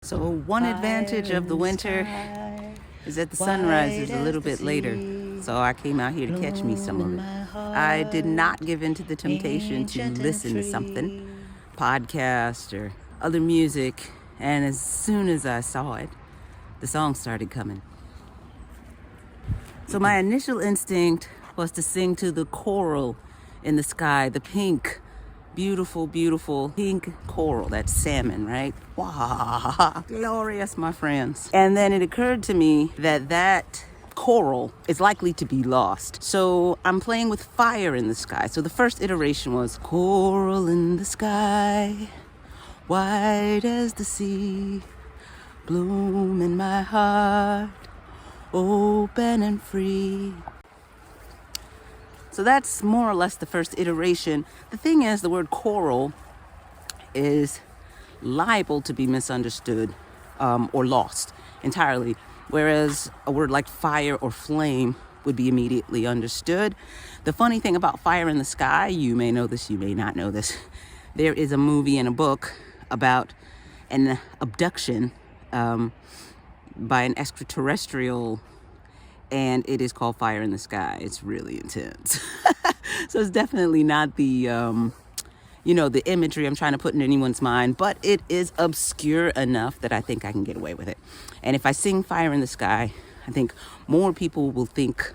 So one advantage of the winter is that the sunrise is a little bit later. So I came out here to catch me some of it. I did not give in to the temptation to listen to something, podcast or other music. And as soon as I saw it, the song started coming. So my initial instinct was to sing to the coral in the sky, the pink, beautiful, beautiful pink coral, that's salmon, right? Wow, glorious, my friends. And then it occurred to me that that coral is likely to be lost. So I'm playing with fire in the sky. So the first iteration was coral in the sky, white as the sea, bloom in my heart, open and free. So that's more or less the first iteration. The thing is, the word coral is liable to be misunderstood or lost entirely, whereas a word like fire or flame would be immediately understood. The funny thing about fire in the sky, you may know this, you may not know this, there is a movie and a book about an abduction by an extraterrestrial, and it is called Fire in the Sky. It's really intense. So it's definitely not the, the imagery I'm trying to put in anyone's mind, but it is obscure enough that I think I can get away with it. And if I sing Fire in the Sky, I think more people will think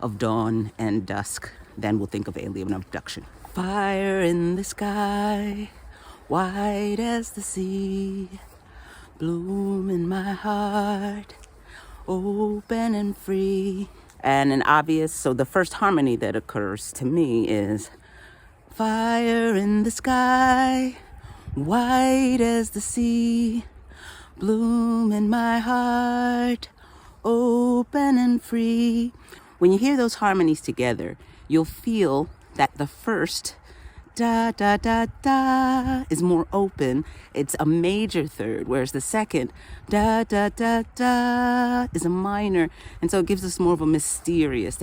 of dawn and dusk than will think of alien abduction. Fire in the sky, white as the sea, bloom in my heart, open and free. And so the first harmony that occurs to me is fire in the sky, white as the sea, bloom in my heart, open and free. When you hear those harmonies together, you'll feel that the first da da da da is more open. It's a major third, whereas the second da da da da is a minor, and so it gives us more of a mysterious.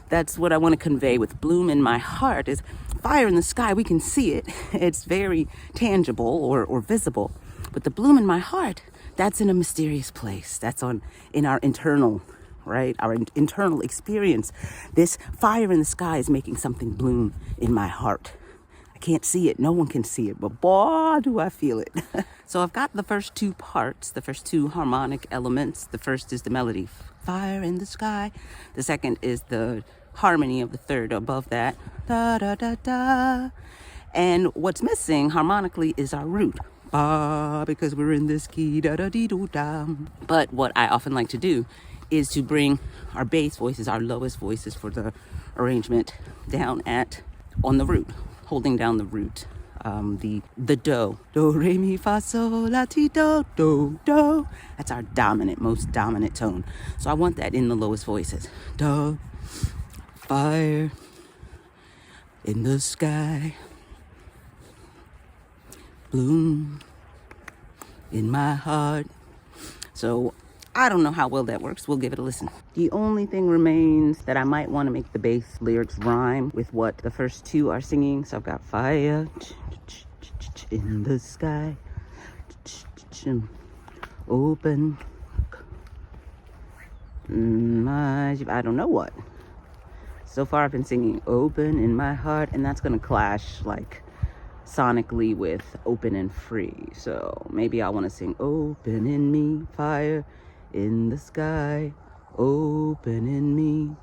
That's what I want to convey with bloom in my heart. Is fire in the sky, we can see it, it's very tangible or visible, but the bloom in my heart, that's in a mysterious place. That's in our internal, right, our internal experience. This fire in the sky is making something bloom in my heart. Can't see it, no one can see it, but boy, do I feel it. So I've got the first two parts, the first two harmonic elements. The first is the melody, fire in the sky. The second is the harmony of the third above that, da da da da. And what's missing harmonically is our root, ba, because we're in this key, da da dee doo da. But what I often like to do is to bring our bass voices, our lowest voices for the arrangement, down on the root, holding down the root, the do, do, re, mi, fa, sol, la, ti, do, do, do. That's our most dominant tone. So I want that in the lowest voices. Do, fire in the sky, bloom in my heart. So I don't know how well that works. We'll give it a listen. The only thing remains that I might want to make the bass lyrics rhyme with what the first two are singing. So I've got fire in the sky, open I don't know what. So far I've been singing open in my heart, and that's going to clash like sonically with open and free. So maybe I want to sing open in me, fire in the sky, open in me.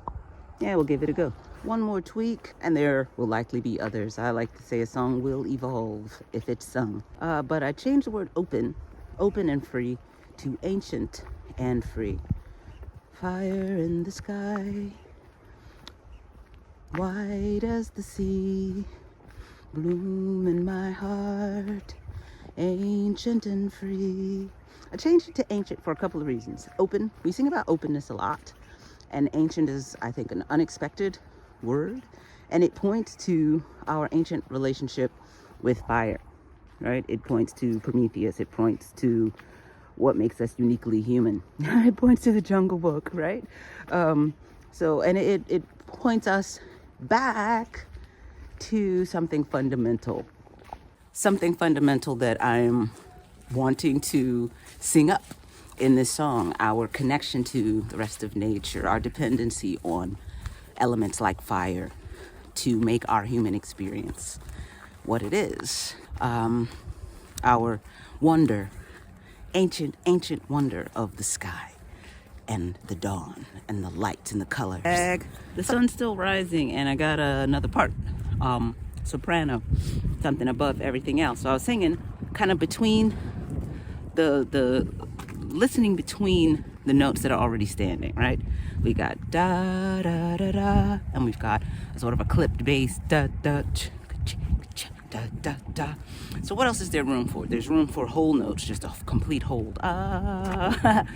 Yeah, we'll give it a go. One more tweak, and there will likely be others. I like to say a song will evolve if it's sung. But I changed the word open and free, to ancient and free. Fire in the sky, white as the sea, bloom in my heart, ancient and free. I changed it to ancient for a couple of reasons. Open, we sing about openness a lot, and ancient is, I think, an unexpected word, and it points to our ancient relationship with fire, right? It points to Prometheus. It points to what makes us uniquely human. It points to the Jungle Book, right? And it points us back to something fundamental that I'm wanting to sing up in this song, our connection to the rest of nature, our dependency on elements like fire to make our human experience what it is. Our wonder, ancient wonder of the sky and the dawn and the light and the colors. The sun's still rising, and I got another part, soprano, something above everything else. So I was singing kind of between the listening between the notes that are already standing, right? We got da da da da, and we've got a sort of a clipped bass, da da ch, da da da. So what else is there room for? There's room for whole notes, just a complete hold. And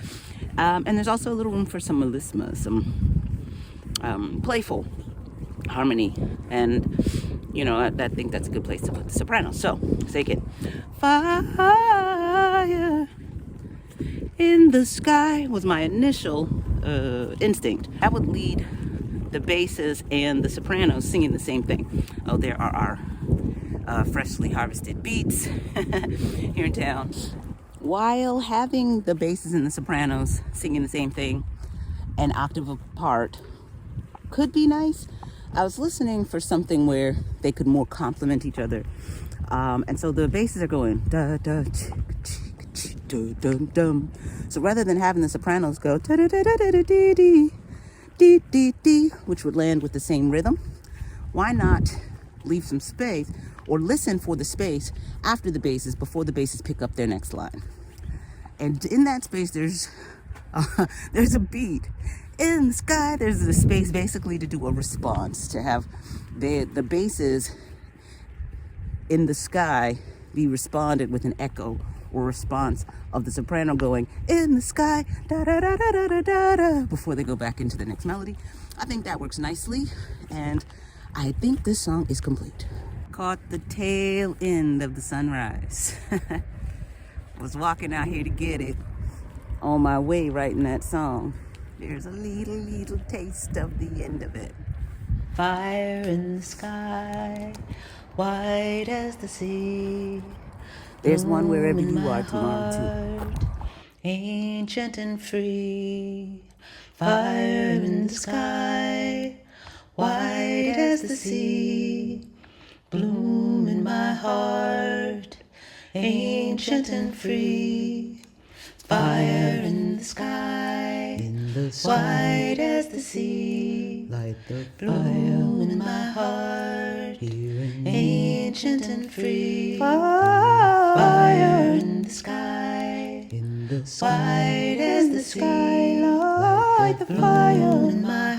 there's also a little room for some melisma, some playful harmony, and you know, I think that's a good place to put the soprano. So say again, fire in the sky was my initial instinct. I would lead the basses and the sopranos singing the same thing. Oh, there are our freshly harvested beets here in town. While having the basses and the sopranos singing the same thing, an octave apart, could be nice. I was listening for something where they could more complement each other. And so the basses are going da da dum dum dum. So rather than having the sopranos go da da da da da da dee dee dee, which would land with the same rhythm, why not leave some space or listen for the space after the basses before the basses pick up their next line? And in that space, there's a beat. In the sky, there's a space basically to do a response, to have the basses in the sky be responded with an echo or response of the soprano going in the sky, da da da da da da da da, before they go back into the next melody. I think that works nicely, and I think this song is complete. Caught the tail end of the sunrise. Was walking out here to get it. On my way writing that song. There's a little taste of the end of it. Fire in the sky, white as the sea. There's one wherever you are tomorrow too. Ancient and free. Fire in the sky, white as the sea. Bloom in my heart, ancient and free. Fire in the sky, white as the sea. Light the Bloom in my heart, ancient and free. fire in the sky, in the white as the sea. light the fire In my